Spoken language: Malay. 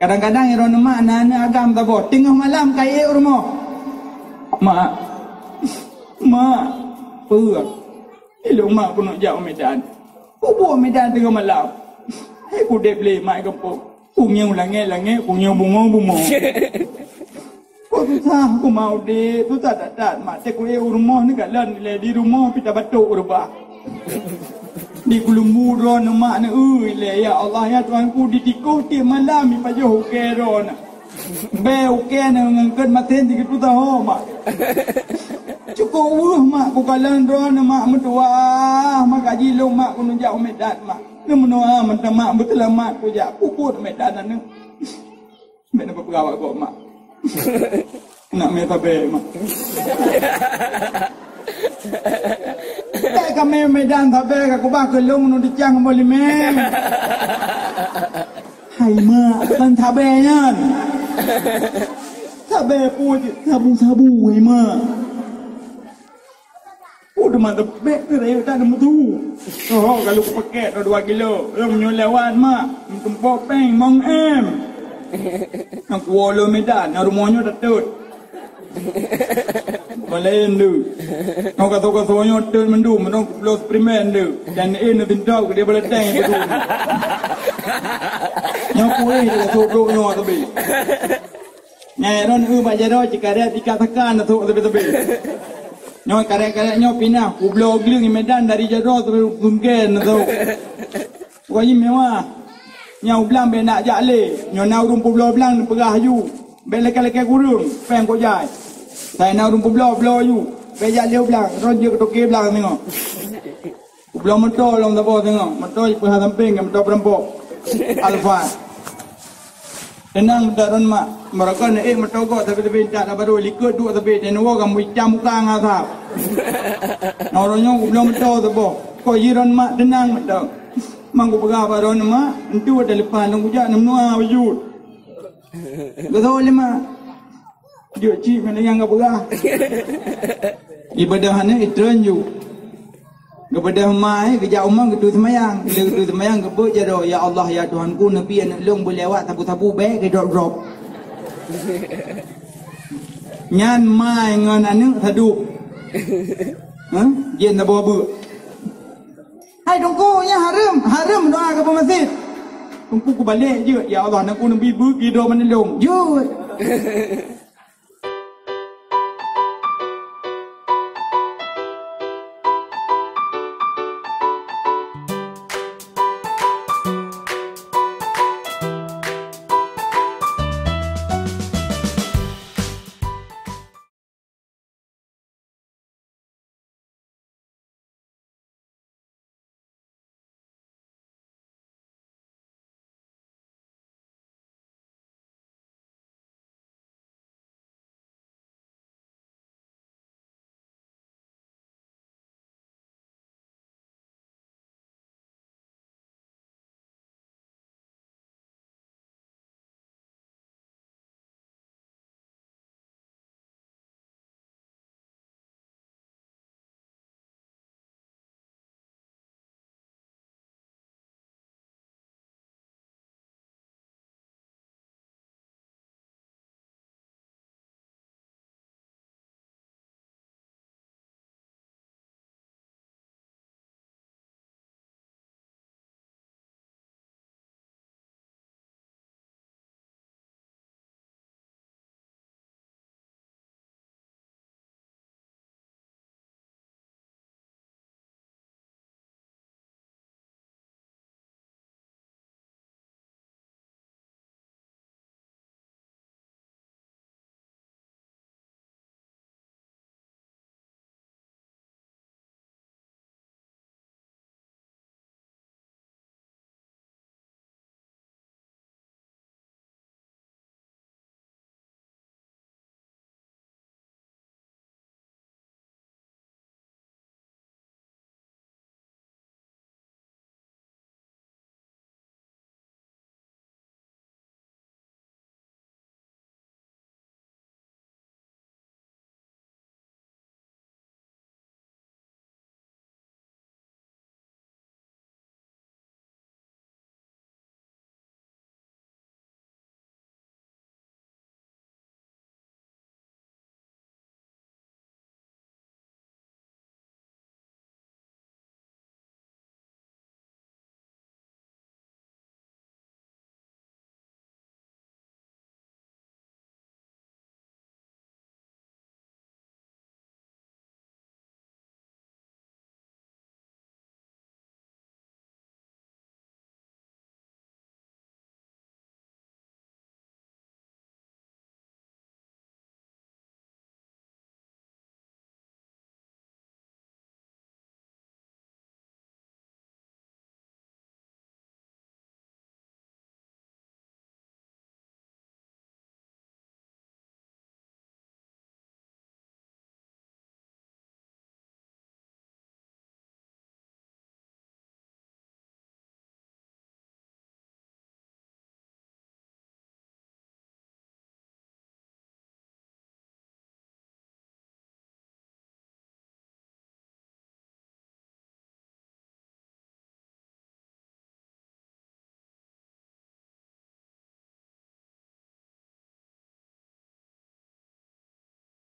Kadang-kadang iron mak anak-anak agam tabo tengah malam kai rumah. Mak, perut. Elok mak aku nak jauh Medan. Buat Medan tengah malam. Aku dek beli mak kampung. Punya langit-langit, punya bunga-bunga. Kau susah aku mau dek. Tu tak. Mak cek aku rumah ni kat lan di rumah pita batuk rubah. Di kulumbu ron mak ni ya Allah ya Tuhanku ditikuh tiap malam mi pajuh ke ron. Be ke ngangkat maten 30 tahun mak. Cukup mak ku kalan ron mak mentua mak gaji long mak ku nunjak Medan mak. Ni menua mentang mak betul mak ku jak puput Medan anu. Mek nak perawat kau mak. Nak meta be mak. Tak kami Medan tabe aku bah kelung nu dicang boleh mem. Hai mak kan tabe nyan. Tabe pu sabu hai mak. Udah mantap bek ke raya tak ada mutu. Oh kalau aku paket 2 kilo, menyolewan mak, tumpuk peng mong em. Aku wala Medan, rumahnya datut. Malayan tu. Kau kata-katanya turun mendu, menong plus primen tu. Dan ini tindau ke dia boleh teng itu. Nyapu dia sobro nyo tabi. Nyai ron bajaro jika dia dikatakan tu tabi. Nyo karek-karek nyo pindah kublo gling Medan dari Jaro tu mungkin tu. Pokoknya mewah. Nyau belang be nak jale. Nyo nau rumpu blo belang perah ju. Be lekal-lekal kurung, peng ko jai. Saya nak rumpu blo you. Beja leu belang, rojo ke toke belang tengok. Blo motor long tabo tengok. Motor perah samping ke motor perampok. Alfa. Tenang daron mak. Mereka nak motor kau tapi tak nak baru likut duk tapi dan wa kamu icam muka ngatap. Noronya blo motor tabo. Kau jiran mak tenang motor. Mangku perah baron mak, entu ada lepas long ujak nemua wujud. Betul mak. Dia cik mana yang enggak berah. Ibadah ni itren you. Kepada mai kerja umang ketu semayang. Bila ketu semayang kebut je doh ya Allah ya Tuhanku nabi anak long boleh lewat tabu-tabu baik ke drop. Nyan mai ngan anu tadup. Jen tak bawa. Hai tungku nya haram doa ke masjid. Tungku ku balik je ya Allah nak ku nabi pergi doh menelong. Jut.